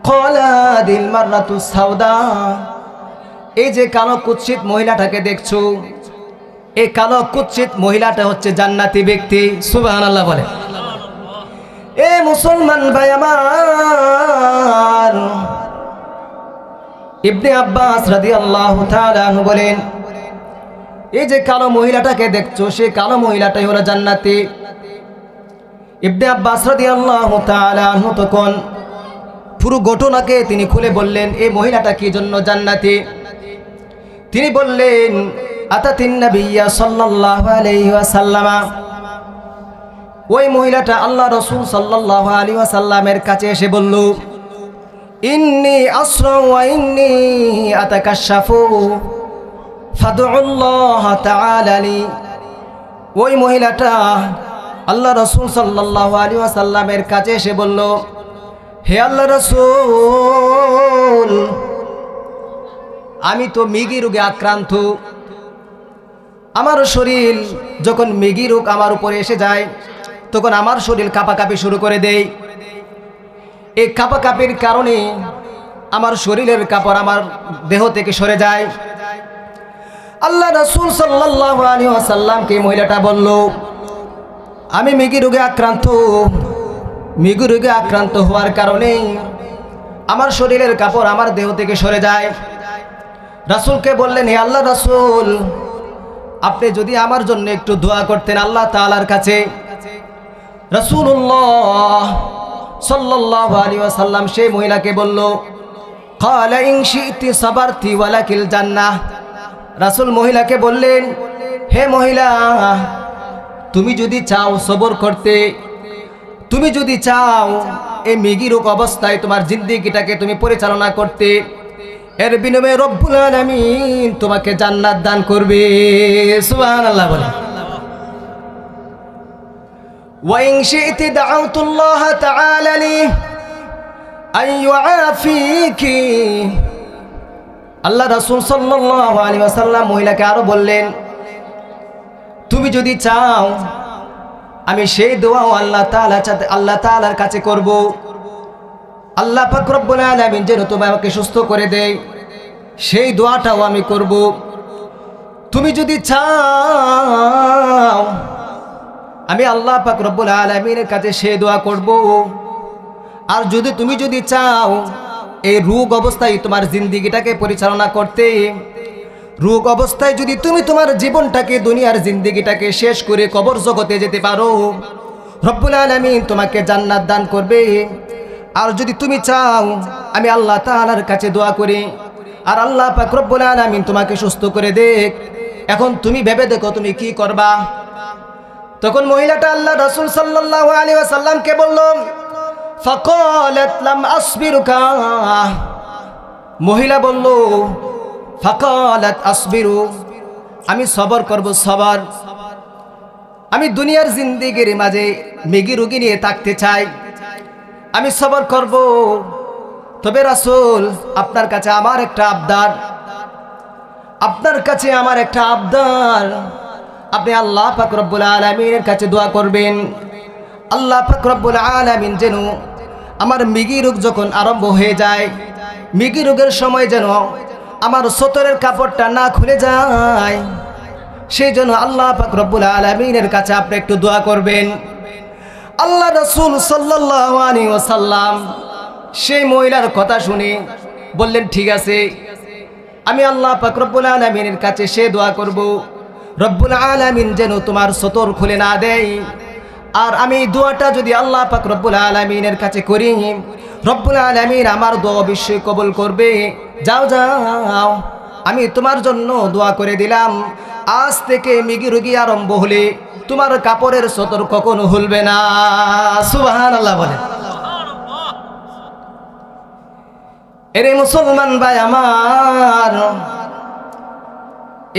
ক্বালাদিল মাররাতু সাউদা, এই যে কালো কুৎসিত মহিলাটাকে দেখছো, এই কালো কুৎসিত মহিলাটা হচ্ছে জান্নাতি ব্যক্তি। সুবহানাল্লাহ বলে। এ মুসলমান ভাই আমার, ইবনে আব্বাস রাদিয়াল্লাহু তাআলা আনহু বলেন, এই যে কালো মহিলাটাকে দেখছো, সেই কালো মহিলাটাই হলো জান্নাতি। ইবনে আব্বাস রাদিয়াল্লাহু তাআলা আনহু তখন পুরো ঘটনাকে তিনি খুলে বললেন, এই মহিলাটা কি জন্য জান্নাতি। তিনি বললেন, আতাতিন নাবিয়্যা সাল্লাল্লাহু আলাইহি ওয়াসাল্লাম, ওই মহিলাটা আল্লাহ রাসূল সাল্লাল্লাহু আলাইহি ওয়াসাল্লামের কাছে এসে বলল, ইন্নী আসরা ওয়া ইন্নী আতাকাশাফু ফাদউল্লাহ তাআলা লি। ওই মহিলাটা আল্লাহ রাসূল সাল্লাল্লাহু আলাইহি ওয়াসাল্লামের কাছে এসে বলল, হে আল্লাহ রাসূল, আমি তো মৃগী রোগে আক্রান্ত। আমার শরীর যখন মৃগী রোগ আমার উপরে এসে যায় তখন আমার শরীর কাঁপাকাঁপি শুরু করে দেয়। এই কাঁপাকাঁপির কারণে আমার শরীরের কাপড় আমার দেহ থেকে সরে যায়। আল্লাহ রাসূল সাল্লাল্লাহু আলাইহি ওয়াসাল্লামকে মহিলাটা বলল, আমি মৃগী রোগে আক্রান্ত। মৃগী রোগে আক্রান্ত হওয়ার কারণে আমার শরীরের কাপড় আমার দেহ থেকে সরে যায়। রাসূলকে বললেন, হে আল্লাহ রাসূল, আপনি যদি আমার জন্য একটু দোয়া করতেন আল্লাহ তাআলার কাছে। রাসূলুল্লাহ সাল্লাল্লাহু আলাইহি ওয়াসাল্লাম সেই মহিলাকে বলল, ক্বালা ইন শি'তি সাবারতি ওয়ালাকিল জান্নাহ। রাসূল মহিলাকে বললেন, হে মহিলা, তুমি যদি চাও সবর করতে, তুমি যদি চাও এই মৃগী রোগ অবস্থায় তোমার জিন্দেগিটাকে তুমি পরিচালনা করতে, এর বিনিময়ে রব্বুল আলামিন তোমাকে জান্নাত দান করবে। সুবহানাল্লাহ বলে। وإن شئت دعوت الله تعالى لي أن يعافيك আল্লাহ রাসূল সাল্লাল্লাহু আলাইহি ওয়াসাল্লাম মহিলাকে আরো বললেন, তুমি যদি চাও আমি সেই দোয়াও আল্লাহ তাআলার কাছে করব, আল্লাহ পাক রব্বুল আলামিন যেন তোমাকে সুস্থ করে দেয়, সেই দোয়াটাও আমি করব। তুমি যদি চাও আমি আল্লাহ পাক রব্বুল আলামিনের কাছে সেই দোয়া করব। আর তুমি যদি চাও এই রোগ অবস্থায় তোমার জিন্দেগিটাকে পরিচালনা করতে, রোগ অবস্থায় যদি তুমি তোমার জীবনটাকে দুনিয়ার জিন্দেগিটাকে শেষ করে কবর জগতে যেতে পারো, রব্বুল আলামিন তোমাকে জান্নাত দান করবে। আর যদি তুমি চাও আমি আল্লাহ তাআলার কাছে দোয়া করি আর আল্লাহ পাক রব্বুল আলামিন তোমাকে সুস্থ করে দেখ, এখন তুমি ভেবে দেখো তুমি কি করবা। তখন মহিলাটা আল্লাহ রাসূল সাল্লাল্লাহু আলাইহি ওয়াসাল্লামকে বলল, ফাকালাত লাম আসবিরুকা, মহিলা বলল ফাকালাত আসবিরু, আমি সবর করব, সবর। আমি দুনিয়ার জিন্দেগির মাঝে মেগি রোগী নিয়ে থাকতে চাই, আমি সবর করব। তবে রাসূল আপনার কাছে আমার একটা আবদার, আপনার কাছে আমার একটা আবদার, আপনি আল্লাহ পাক রব্বুল আলামিনের কাছে দোয়া করবেন, আল্লাহ পাক রব্বুল আলামিন যেন আমার মৃগী রোগ যখন আরম্ভ হয়ে যায়, মৃগী রোগের সময় যেন আমার সতরের কাপড়টা না খুলে যায়, সেই জন্য আল্লাহ পাক রব্বুল আলামিনের কাছে আপনি একটু দোয়া করবেন। আল্লাহ রাসূল সাল্লাল্লাহু আলাইহি ওয়াসাল্লাম সেই মহিলার কথা শুনে বললেন, ঠিক আছে আমি আল্লাহ পাক রব্বুল আলামিনের কাছে সে দোয়া করব, রব্বুল আলামিন যেন তোমার সতর খুলে না দেয়। আর আমি দোয়াটা যদি আল্লাহ পাক রব্বুল আলামিনের কাছে করি, রব্বুল আলামিন আমার দোয়া অবশ্যই কবুল করবে। যাও যাও, আমি তোমার জন্য দোয়া করে দিলাম, আজ থেকে মৃগী রোগী আরম্ভ হলে তোমার কাপড়ের সতর কখনো খুলবে না। সুবহানাল্লাহ বলে। এরে মুসলমান ভাই আমার,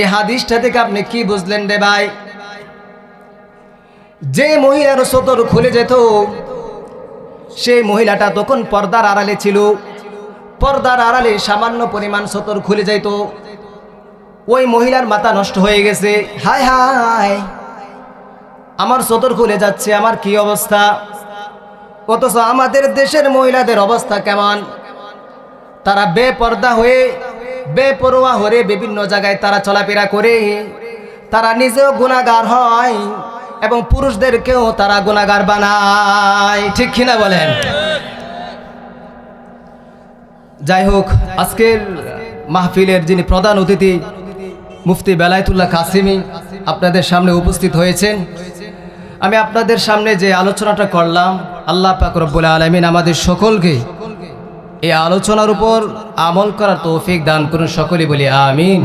এই হাদিসটা থেকে আপনি কি বুঝলেন রে ভাই? যে মহিলার সতর খুলে যেত সেই মহিলাটা তখন পর্দার আড়ালে ছিল, পর্দার আড়ালে সামান্য পরিমাণ সতর খুলে যেত, ওই মহিলার মাথা নষ্ট হয়ে গেছে। হায় হায়, আমার সতর খুলে যাচ্ছে, আমার কি অবস্থা। অথচ আমাদের দেশের মহিলাদের অবস্থা কেমন? তারা বেপর্দা হয়ে বেপরোয়া হয়ে বিভিন্ন জায়গায় তারা চলাফেরা করে, তারা নিজেও গুনাহগার হয় এবং পুরুষদেরকেও তারা গুনাহগার বানায়, ঠিক কিনা বলেন? যাই হোক, আজকের মাহফিলের যিনি প্রধান অতিথি মুফতি বেলায়েতুল্লাহ কাসেমী আপনাদের সামনে উপস্থিত হয়েছেন, আমি আপনাদের সামনে যে আলোচনাটা করলাম, আল্লাহ পাক রব্বুল আলামিন আমাদের সকলকে এই আলোচনার উপর আমল করার তৌফিক দান করুন, সকলে বলি আমিন।